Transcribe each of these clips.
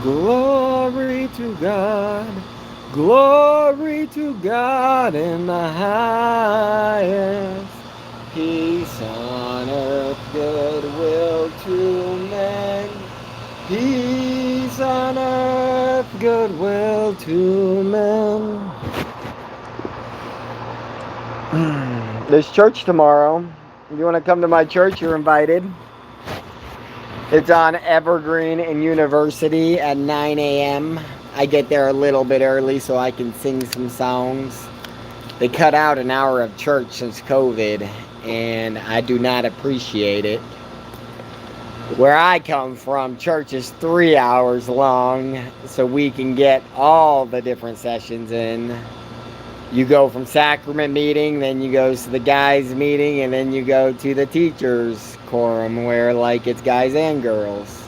Glory to God. Glory to God in the highest. Peace on earth, goodwill to men. Peace on earth, goodwill to men. There's church tomorrow. If you want to come to my church, you're invited. It's on Evergreen and University at 9 a.m. I get there a little bit early so I can sing some songs. They cut out an hour of church since COVID, and I do not appreciate it. Where I come from, church is 3 hours long, so we can get all the different sessions in. You go from sacrament meeting, then you go to the guys meeting, and then you go to the teachers quorum where like it's guys and girls.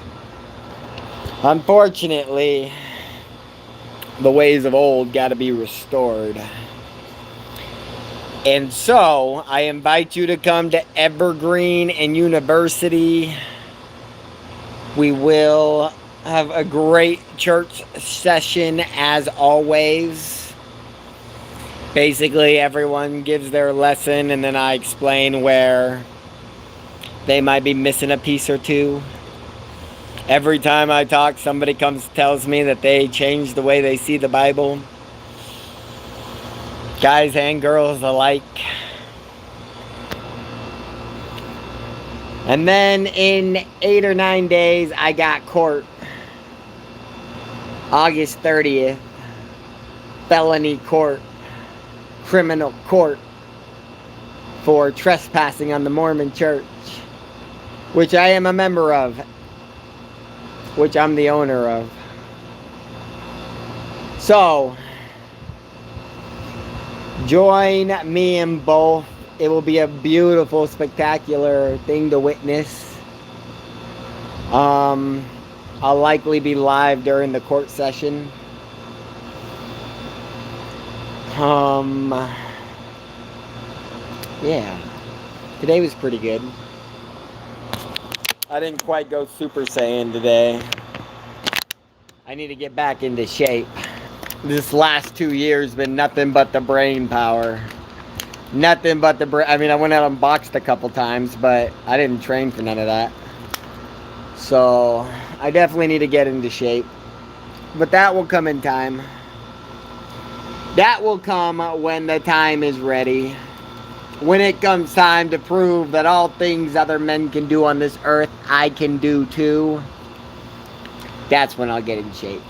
Unfortunately, the ways of old got to be restored. And so, I invite you to come to Evergreen and University. We will have a great church session as always. Basically, everyone gives their lesson, and then I explain where they might be missing a piece or two. Every time I talk, somebody tells me that they changed the way they see the Bible. Guys and girls alike. And then in 8 or 9 days, I got court. August 30th. Felony court. Criminal court. For trespassing on the Mormon Church. Which I am a member of. Which I'm the owner of. So, join me in both. It will be a beautiful, spectacular thing to witness. I'll likely be live during the court session. Yeah. Today was pretty good. I didn't quite go Super Saiyan today. I need to get back into shape. This last 2 years been nothing but the brain power. Nothing but the brain. I mean, I went out and boxed a couple times, but I didn't train for none of that. So, I definitely need to get into shape. But that will come in time. That will come when the time is ready. When it comes time to prove that all things other men can do on this earth, I can do too. That's when I'll get in shape.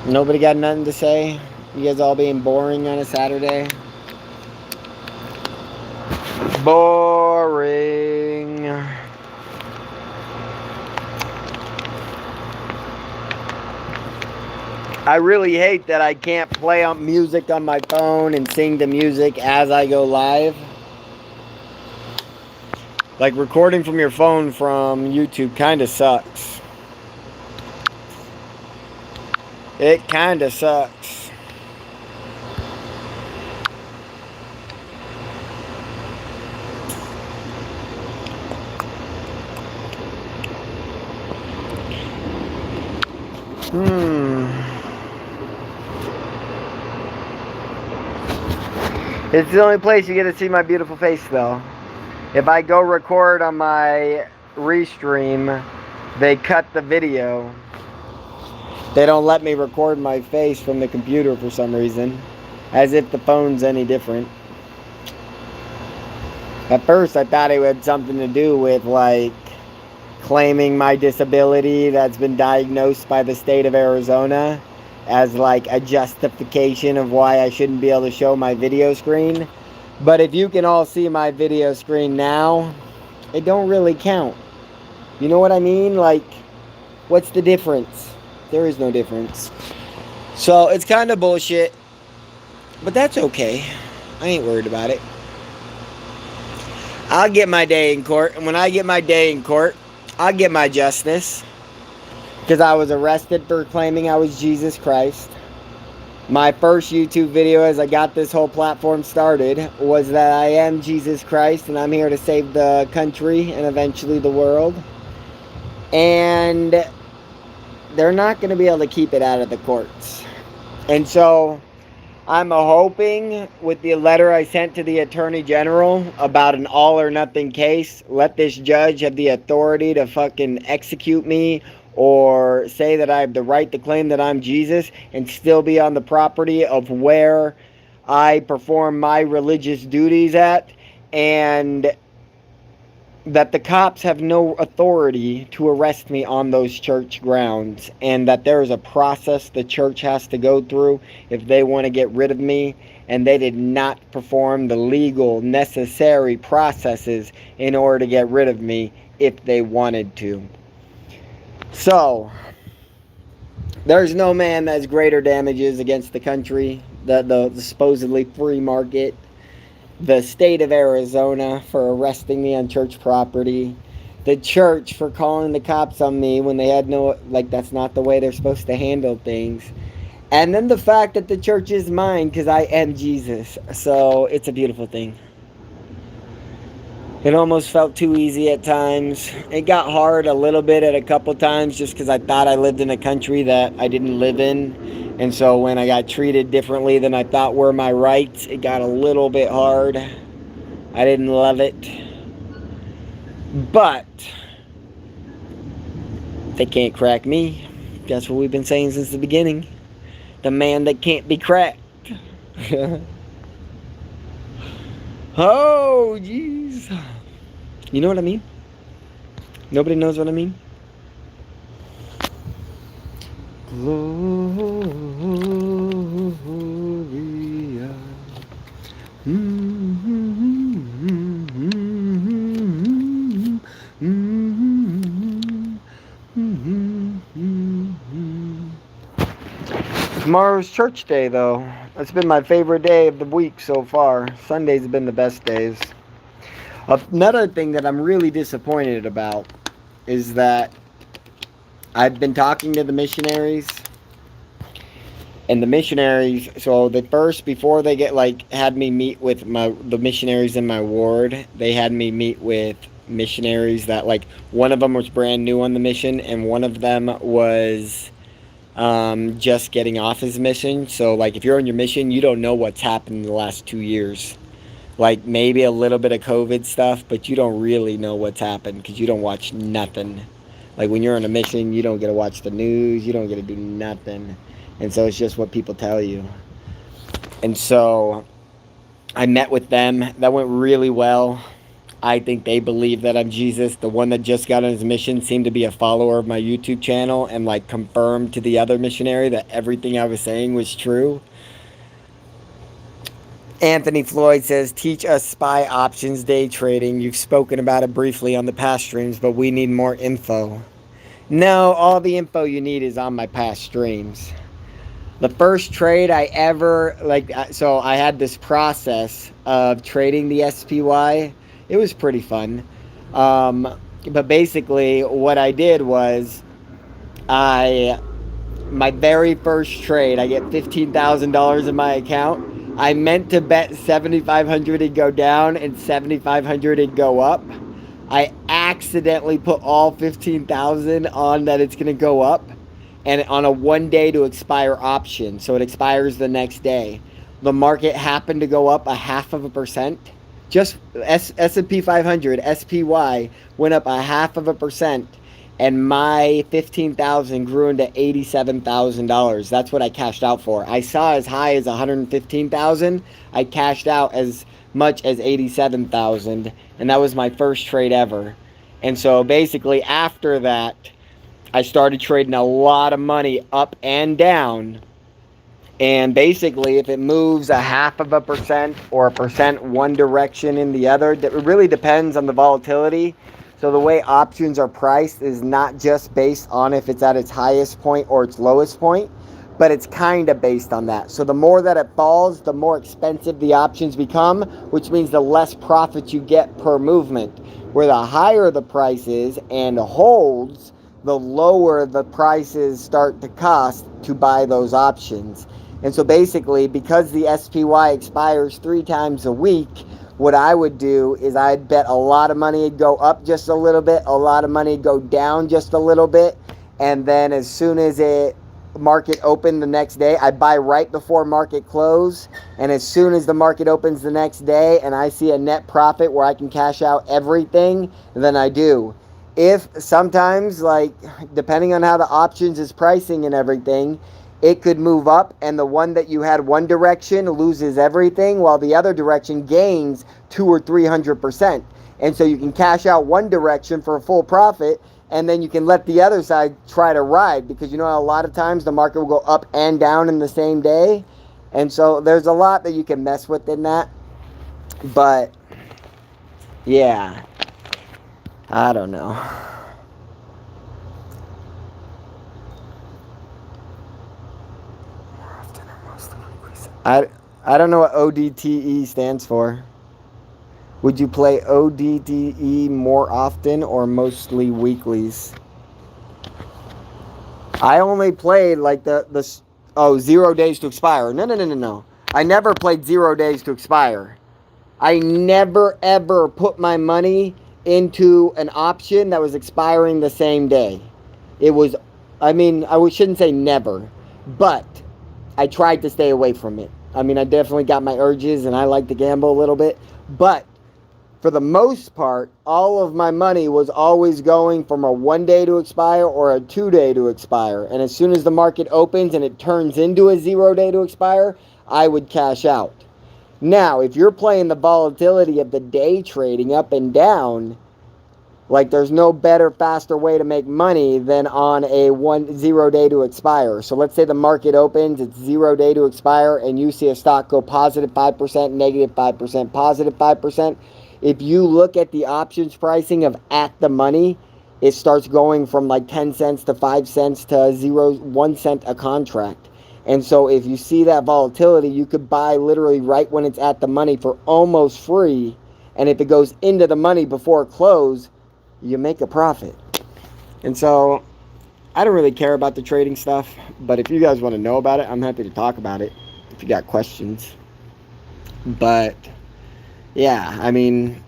Nobody got nothing to say? You guys all being boring on a Saturday? Boring. I really hate that I can't play on music on my phone and sing the music as I go live. Like recording from your phone from YouTube kind of sucks. It kind of sucks. It's the only place you get to see my beautiful face, though. If I go record on my restream, they cut the video. They don't let me record my face from the computer for some reason. As if the phone's any different. At first, I thought it had something to do with, like, claiming my disability that's been diagnosed by the state of Arizona as like a justification of why I shouldn't be able to show my video screen. But if you can all see my video screen now, it don't really count. You know what I mean? Like, what's the difference? There is no difference. So it's kind of bullshit, but that's okay. I ain't worried about it. I'll get my day in court, and when I get my day in court, I'll get my justice. Because I was arrested for claiming I was Jesus Christ. My first YouTube video as I got this whole platform started was that I am Jesus Christ and I'm here to save the country and eventually the world. And they're not going to be able to keep it out of the courts. And so I'm hoping with the letter I sent to the Attorney General about an all or nothing case, let this judge have the authority to fucking execute me or say that I have the right to claim that I'm Jesus and still be on the property of where I perform my religious duties at, and that the cops have no authority to arrest me on those church grounds, and that there is a process the church has to go through if they want to get rid of me, and they did not perform the legal necessary processes in order to get rid of me if they wanted to. So there's no man that has greater damages against the country, the supposedly free market, the state of Arizona for arresting me on church property, the church for calling the cops on me when they had no, like, that's not the way they're supposed to handle things, and then the fact that the church is mine because I am Jesus. So it's a beautiful thing. It almost felt too easy at times. It got hard a little bit at a couple times just because I thought I lived in a country that I didn't live in. And so when I got treated differently than I thought were my rights, it got a little bit hard. I didn't love it. But they can't crack me. That's what we've been saying since the beginning. The man that can't be cracked. Oh, jeez. You know what I mean? Nobody knows what I mean? Gloria. Tomorrow's church day, though. It's been my favorite day of the week so far. Sundays have been the best days. Another thing that I'm really disappointed about is that I've been talking to the missionaries, and the missionaries, so the first, before they had me meet with the missionaries in my ward, they had me meet with missionaries that, one of them was brand new on the mission, and one of them was just getting off his mission. So, if you're on your mission, you don't know what's happened in the last 2 years. Maybe a little bit of COVID stuff, but you don't really know what's happened because you don't watch nothing. When you're on a mission, you don't get to watch the news, you don't get to do nothing. And so it's just what people tell you. And so I met with them. That went really well. I think they believe that I'm Jesus. The one that just got on his mission seemed to be a follower of my YouTube channel and confirmed to the other missionary that everything I was saying was true. Anthony Floyd says, teach us SPY options day trading. You've spoken about it briefly on the past streams, but we need more info. No, all the info you need is on my past streams. The first trade I ever, so I had this process of trading the SPY. It was pretty fun. But basically what I did was my very first trade, I get $15,000 in my account. I meant to bet 7,500 it'd go down and 7,500 it'd go up. I accidentally put all 15,000 on that it's going to go up, and on a 1 day to expire option, so it expires the next day. The market happened to go up 0.5%. Just S&P 500, SPY, went up 0.5%, and my $15,000 grew into $87,000. That's what I cashed out for. I saw as high as $115,000. I cashed out as much as $87,000, and that was my first trade ever. And so basically after that, I started trading a lot of money up and down. And basically, if it moves 0.5% or 1% one direction in the other, it really depends on the volatility. So the way options are priced is not just based on if it's at its highest point or its lowest point, but it's kind of based on that. So the more that it falls, the more expensive the options become, which means the less profit you get per movement. Where the higher the price is and holds, the lower the prices start to cost to buy those options. And so basically, because the SPY expires 3 times a week, what I would do is I'd bet a lot of money would go up just a little bit, a lot of money would go down just a little bit, and then as soon as it market opened the next day, I buy right before market close, and as soon as the market opens the next day and I see a net profit where I can cash out everything, then I do. If sometimes, like, depending on how the options is pricing and everything, it could move up and the one that you had one direction loses everything while the other direction gains 2 or 300%. And so you can cash out one direction for a full profit, and then you can let the other side try to ride, because you know a lot of times the market will go up and down in the same day. And so there's a lot that you can mess with in that. But yeah, I don't know. I don't know what ODTE stands for. Would you play ODTE more often or mostly weeklies? I only played like the 0 days to expire. No. I never played 0 days to expire. I never ever put my money into an option that was expiring the same day. It was, I mean, shouldn't say never, but I tried to stay away from it. I mean, I definitely got my urges and I like to gamble a little bit, but for the most part, all of my money was always going from a 1 day to expire or a 2 day to expire. And as soon as the market opens and it turns into a 0 day to expire, I would cash out. Now, if you're playing the volatility of the day trading up and down, like there's no better, faster way to make money than on a 0 day to expire. So let's say the market opens, it's 0 day to expire, and you see a stock go positive 5%, negative 5%, positive 5%. If you look at the options pricing of at the money, it starts going from like 10 cents to 5 cents to 1 cent a contract. And so if you see that volatility, you could buy literally right when it's at the money for almost free. And if it goes into the money before close, you make a profit. And so I don't really care about the trading stuff, but if you guys want to know about it, I'm happy to talk about it if you got questions. But yeah, I mean,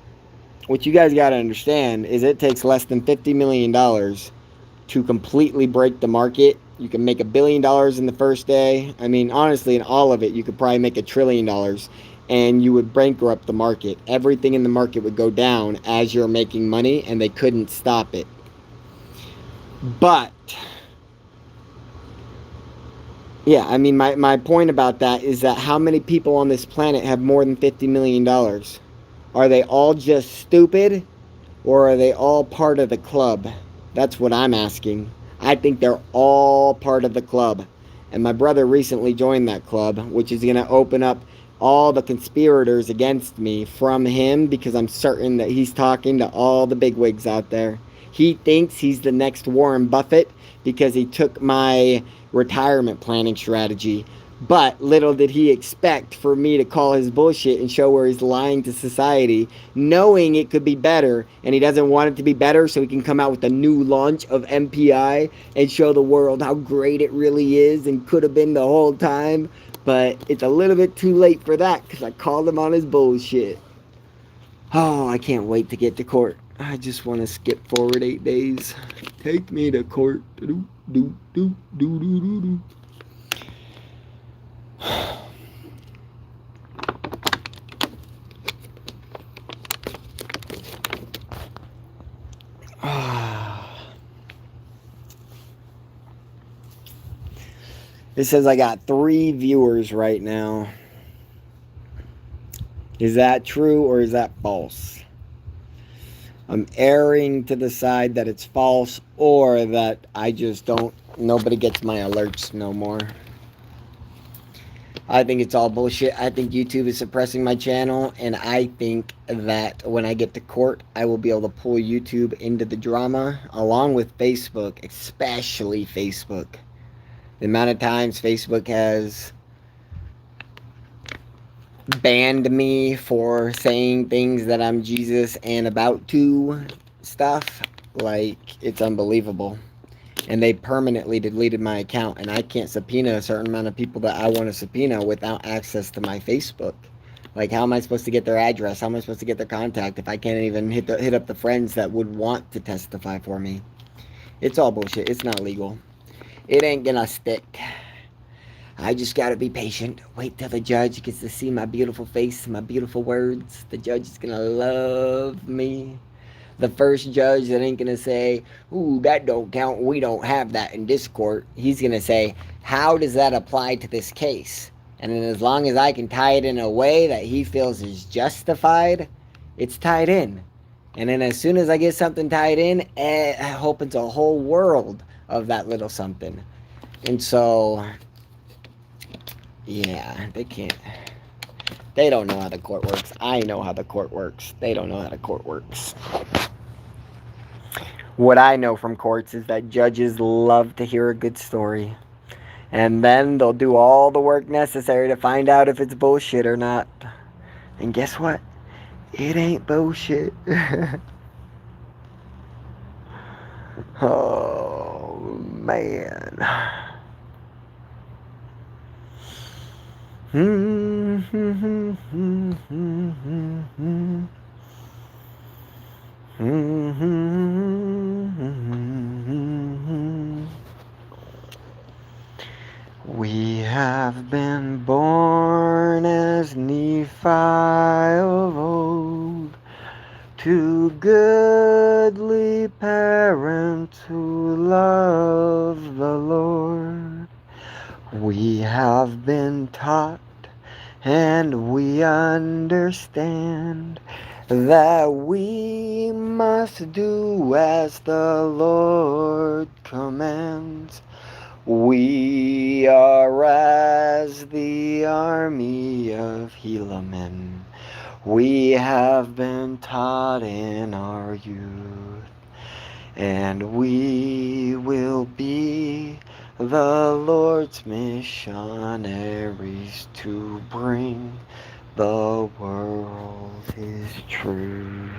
what you guys got to understand is it takes less than $50 million to completely break the market. You can make $1 billion in the first day. I mean, honestly, in all of it, you could probably make $1 trillion, and you would bankrupt the market. Everything in the market would go down as you're making money, and they couldn't stop it. But yeah, I mean, my point about that is that how many people on this planet have more than $50 million? Are they all just stupid, or are they all part of the club? That's what I'm asking. I think they're all part of the club. And my brother recently joined that club, which is going to open up all the conspirators against me from him, because I'm certain that he's talking to all the bigwigs out there. He thinks he's the next Warren Buffett because he took my retirement planning strategy. But little did he expect for me to call his bullshit and show where he's lying to society, knowing it could be better, and he doesn't want it to be better, so he can come out with a new launch of MPI and show the world how great it really is and could have been the whole time. But it's a little bit too late for that because I called him on his bullshit. Oh, I can't wait to get to court. I just want to skip forward 8 days. Take me to court. Do, do, do, do, do, do, do. It says I got 3 viewers right now. Is that true or is that false? I'm erring to the side that it's false, or that I just don't, nobody gets my alerts no more. I think it's all bullshit. I think YouTube is suppressing my channel, and I think that when I get to court, I will be able to pull YouTube into the drama, along with Facebook, especially Facebook. The amount of times Facebook has banned me for saying things that I'm Jesus and about to stuff, like, it's unbelievable. and they permanently deleted my account, and I can't subpoena a certain amount of people that I want to subpoena without access to my Facebook. Like, how am I supposed to get their address? How am I supposed to get their contact if I can't even hit up the friends that would want to testify for me? It's all bullshit. It's not legal. It ain't gonna stick. I just gotta be patient. Wait till the judge gets to see my beautiful face, my beautiful words. The judge is gonna love me. The first judge that ain't gonna say, ooh, that don't count, we don't have that in this court. He's gonna say, how does that apply to this case? And then as long as I can tie it in a way that he feels is justified, it's tied in. And then as soon as I get something tied in, it opens a whole world of that little something. And so, yeah, they don't know how the court works. I know how the court works. They don't know how the court works. What I know from courts is that judges love to hear a good story. And then they'll do all the work necessary to find out if it's bullshit or not. And guess what? It ain't bullshit. Oh, man. We have been born as Nephi of old, to goodly parents who love the Lord. We have been taught and we understand that we must do as the Lord commands. We are as the army of Helaman. We have been taught in our youth, and we will be the Lord's missionaries to bring the world His truth.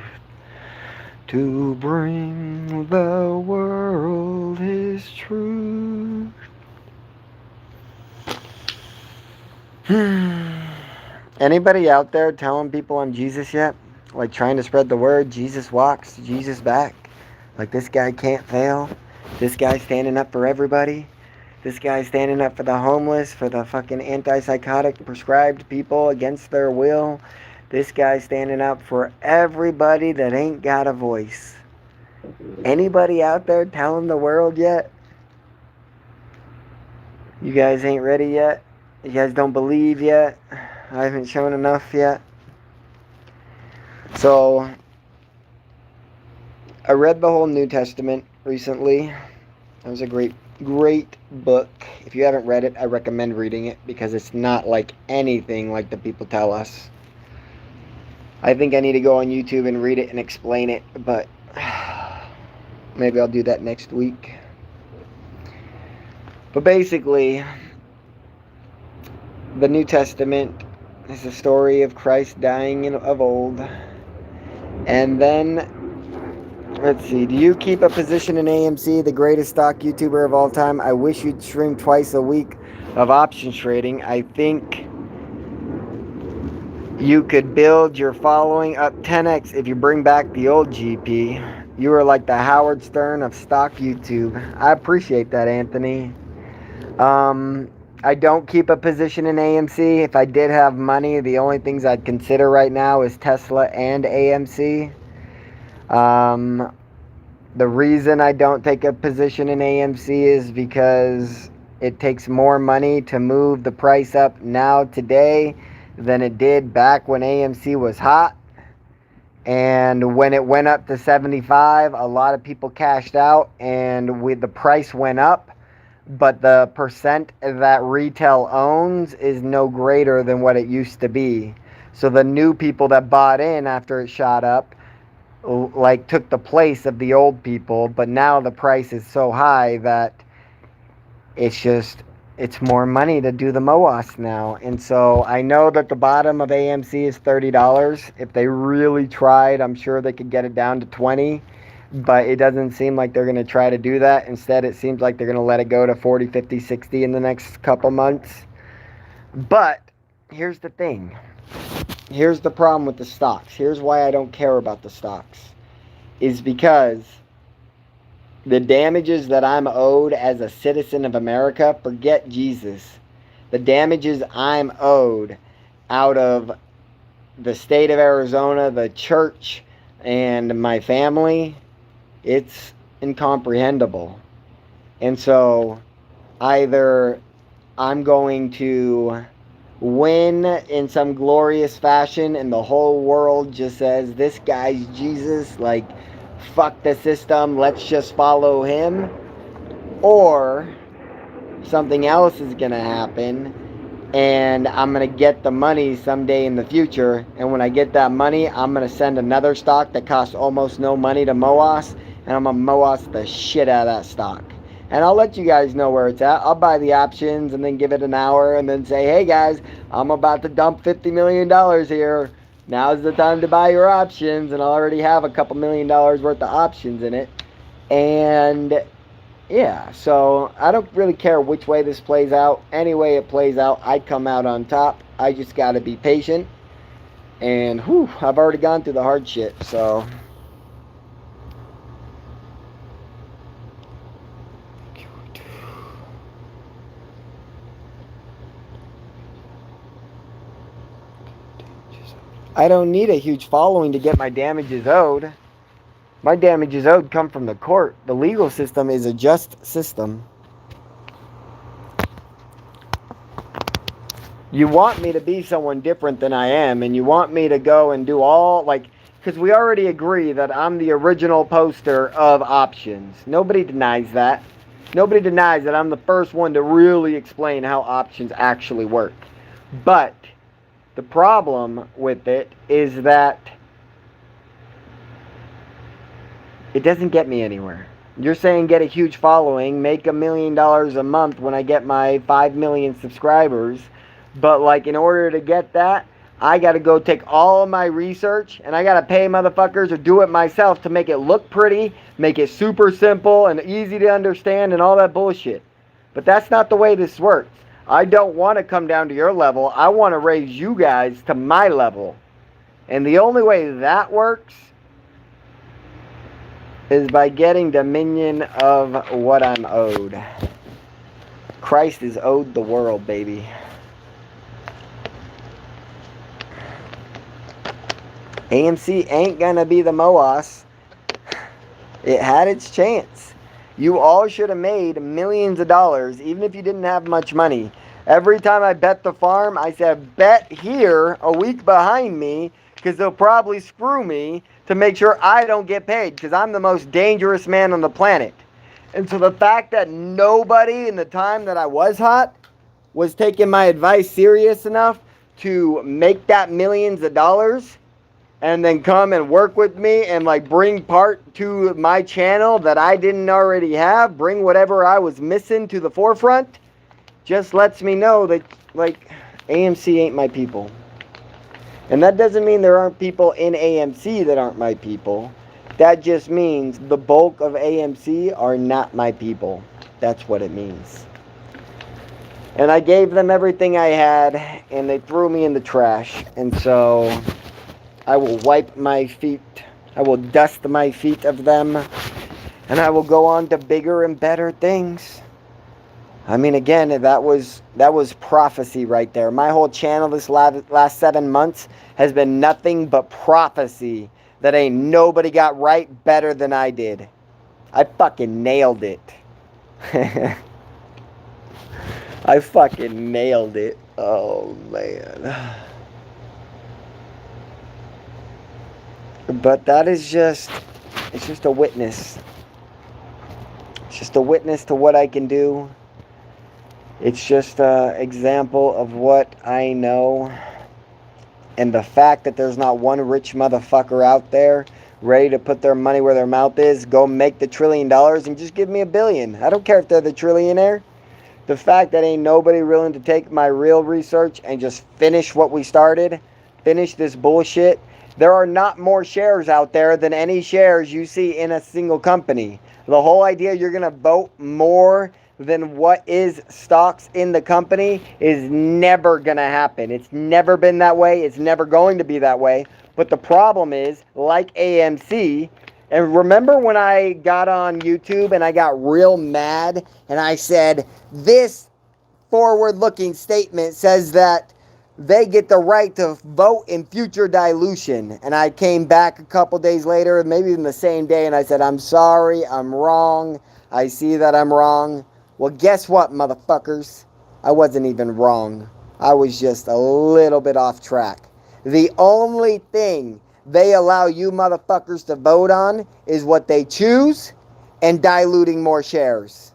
To bring the world His truth. Anybody out there telling people I'm Jesus yet? Like trying to spread the word, Jesus walks, Jesus back. Like this guy can't fail. This guy standing up for everybody. This guy standing up for the homeless, for the fucking antipsychotic prescribed people against their will. This guy standing up for everybody that ain't got a voice. Anybody out there telling the world yet? You guys ain't ready yet? You guys don't believe yet? I haven't shown enough yet? So, I read the whole New Testament recently. It was a great book. If you haven't read it, I recommend reading it because it's not like anything like the people tell us. I think I need to go on YouTube and read it and explain it, but maybe I'll do that next week. But basically, the New Testament is the story of Christ dying of old. And then, let's see, do you keep a position in AMC, the greatest stock YouTuber of all time? I wish you'd stream twice a week of options trading. I think you could build your following up 10x if you bring back the old GP. You are like the Howard Stern of stock YouTube. I appreciate that, Anthony. I don't keep a position in AMC. If I did have money, the only things I'd consider right now is Tesla and AMC. The reason I don't take a position in AMC is because it takes more money to move the price up now today than it did back when AMC was hot. And when it went up to 75, a lot of people cashed out and the price went up. But the percent that retail owns is no greater than what it used to be. So the new people that bought in after it shot up, like, took the place of the old people. But now the price is so high that it's more money to do the MOAS now. And so I know that the bottom of AMC is $30. If they really tried, I'm sure they could get it down to $20. But it doesn't seem like they're going to try to do that. Instead, it seems like they're going to let it go to 40, 50, 60 in the next couple months. But here's the thing. Here's the problem with the stocks. Here's why I don't care about the stocks. Is because the damages that I'm owed as a citizen of America, forget Jesus. The damages I'm owed out of the state of Arizona, the church, and my family, it's incomprehensible. And so either I'm going to win in some glorious fashion and the whole world just says, this guy's Jesus, like, fuck the system, let's just follow him, or something else is going to happen and I'm going to get the money someday in the future, and when I get that money, I'm going to send another stock that costs almost no money to MOAS, and I'm going to MOAS the shit out of that stock. And I'll let you guys know where it's at. I'll buy the options and then give it an hour and then say, hey guys, I'm about to dump $50 million here. Now's the time to buy your options. And I already have a couple $1 million worth of options in it. And yeah, so I don't really care which way this plays out. Any way it plays out, I come out on top. I just got to be patient. And whew, I've already gone through the hard shit, so... I don't need a huge following to get my damages owed. My damages owed come from the court. The legal system is a just system. You want me to be someone different than I am, and you want me to go and do all, like, because we already agree that I'm the original poster of options. Nobody denies that. Nobody denies that I'm the first one to really explain how options actually work. But the problem with it is that it doesn't get me anywhere. You're saying get a huge following, make $1 million a month when I get my 5 million subscribers. But like in order to get that, I got to go take all of my research and I got to pay motherfuckers or do it myself to make it look pretty, make it super simple and easy to understand and all that bullshit. But that's not the way this works. I don't want to come down to your level. I want to raise you guys to my level. And the only way that works is by getting dominion of what I'm owed. Christ is owed the world, baby. AMC ain't gonna be the MOAS. It had its chance. You all should have made millions of dollars, even if you didn't have much money. Every time I bet the farm, I said, bet here a week behind me, because they'll probably screw me to make sure I don't get paid, because I'm the most dangerous man on the planet. And so the fact that nobody in the time that I was hot was taking my advice serious enough to make that millions of dollars and then come and work with me and like bring part to my channel that I didn't already have, bring whatever I was missing to the forefront, just lets me know that like AMC ain't my people. And that doesn't mean there aren't people in AMC that aren't my people. That just means the bulk of AMC are not my people. That's what it means. And I gave them everything I had and they threw me in the trash. And so I will wipe my feet. I will dust my feet of them. And I will go on to bigger and better things. I mean, again, that was prophecy right there. My whole channel this last 7 months has been nothing but prophecy that ain't nobody got right better than I did. I fucking nailed it. I fucking nailed it. Oh, man. But that is just, it's just a witness. It's just a witness to what I can do. It's just an example of what I know. And the fact that there's not one rich motherfucker out there ready to put their money where their mouth is, go make the $1 trillion and just give me $1 billion. I don't care if they're the trillionaire. The fact that ain't nobody willing to take my real research and just finish what we started, finish this bullshit, There are not more shares out there than any shares you see in a single company. The whole idea you're going to vote more than what is stocks in the company is never going to happen. It's never been that way. It's never going to be that way. But the problem is, like AMC, and remember when I got on YouTube and I got real mad and I said, this forward-looking statement says that they get the right to vote in future dilution. And I came back a couple days later, maybe even the same day, and I said, I'm sorry, I'm wrong. I see that I'm wrong. Well, guess what, motherfuckers? I wasn't even wrong. I was just a little bit off track. The only thing they allow you motherfuckers to vote on is what they choose and diluting more shares.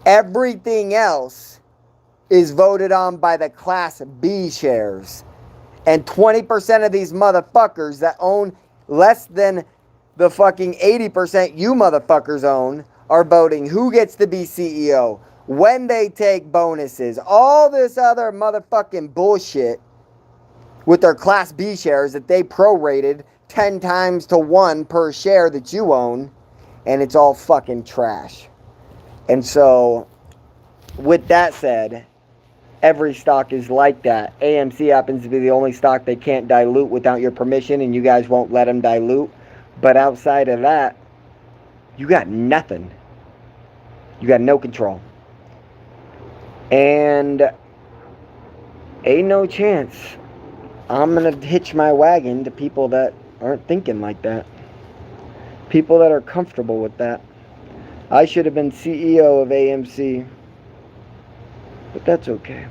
Everything else is voted on by the Class B shares. And 20% of these motherfuckers that own less than the fucking 80% you motherfuckers own are voting who gets to be CEO, when they take bonuses, all this other motherfucking bullshit with their Class B shares that they prorated 10 times to 1 per share that you own, and it's all fucking trash. And so, with that said, every stock is like that. AMC happens to be the only stock they can't dilute without your permission, and you guys won't let them dilute. But outside of that, you got nothing. You got no control. And ain't no chance I'm going to hitch my wagon to people that aren't thinking like that. People that are comfortable with that. I should have been CEO of AMC. But that's okay.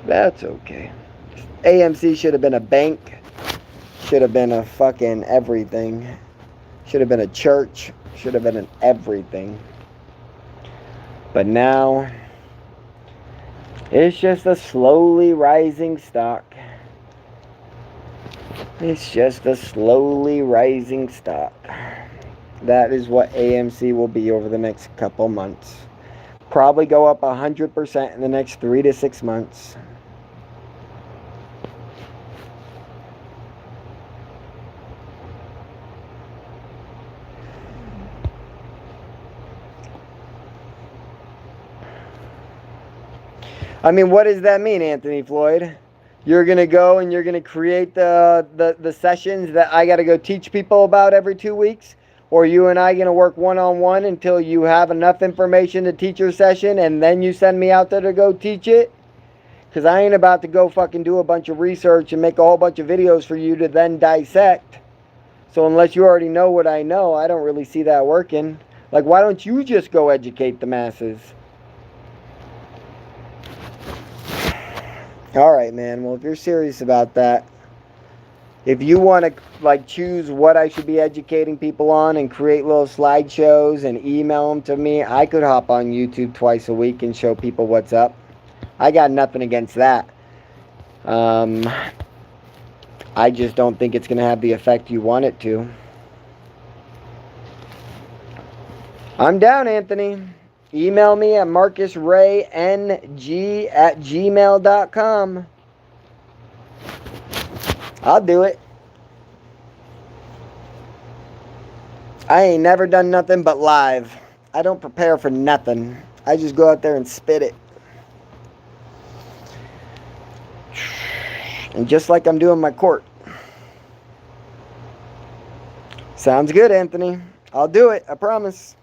That's okay. AMC should have been a bank. Should have been a fucking everything. Should have been a church. Should have been an everything. But now, it's just a slowly rising stock. It's just a slowly rising stock. That is what AMC will be over the next couple months. Probably go up 100% in the next 3 to 6 months. I mean, what does that mean, Anthony Floyd? You're going to go and you're going to create the sessions that I got to go teach people about every 2 weeks? Or you and I going to work one-on-one until you have enough information to teach your session and then you send me out there to go teach it? Because I ain't about to go fucking do a bunch of research and make a whole bunch of videos for you to then dissect. So unless you already know what I know, I don't really see that working. Like, why don't you just go educate the masses? Alright, man. Well, if you're serious about that, if you want to, like, choose what I should be educating people on and create little slideshows and email them to me, I could hop on YouTube twice a week and show people what's up. I got nothing against that. I just don't think it's going to have the effect you want it to. I'm down, Anthony. Email me at marcusrayng@gmail.com. I'll do it. I ain't never done nothing but live. I don't prepare for nothing. I just go out there and spit it. And just like I'm doing my court. Sounds good, Anthony. I'll do it. I promise.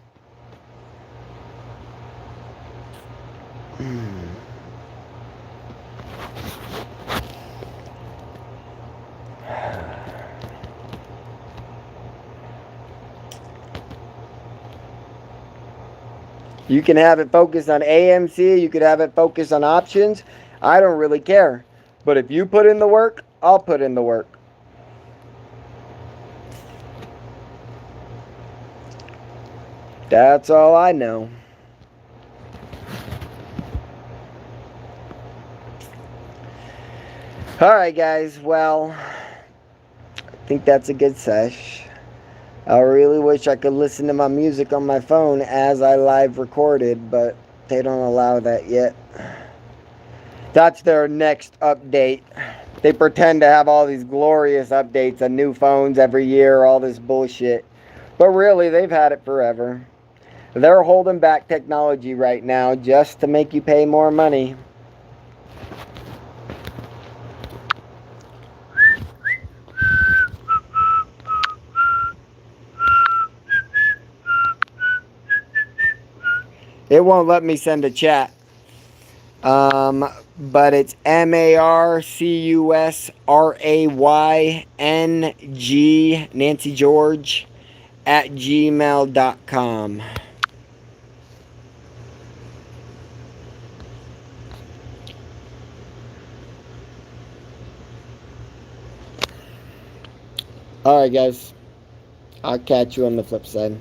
You can have it focused on AMC. You could have it focused on options. I don't really care. But if you put in the work, I'll put in the work. That's all I know. Alright, guys. Well, I think that's a good sesh. I really wish I could listen to my music on my phone as I live recorded, but they don't allow that yet. That's their next update. They pretend to have all these glorious updates on new phones every year, all this bullshit. But really, they've had it forever. They're holding back technology right now just to make you pay more money. It won't let me send a chat. But it's MARCUSRAYNG, Nancy George, at gmail.com. Alright, guys. I'll catch you on the flip side.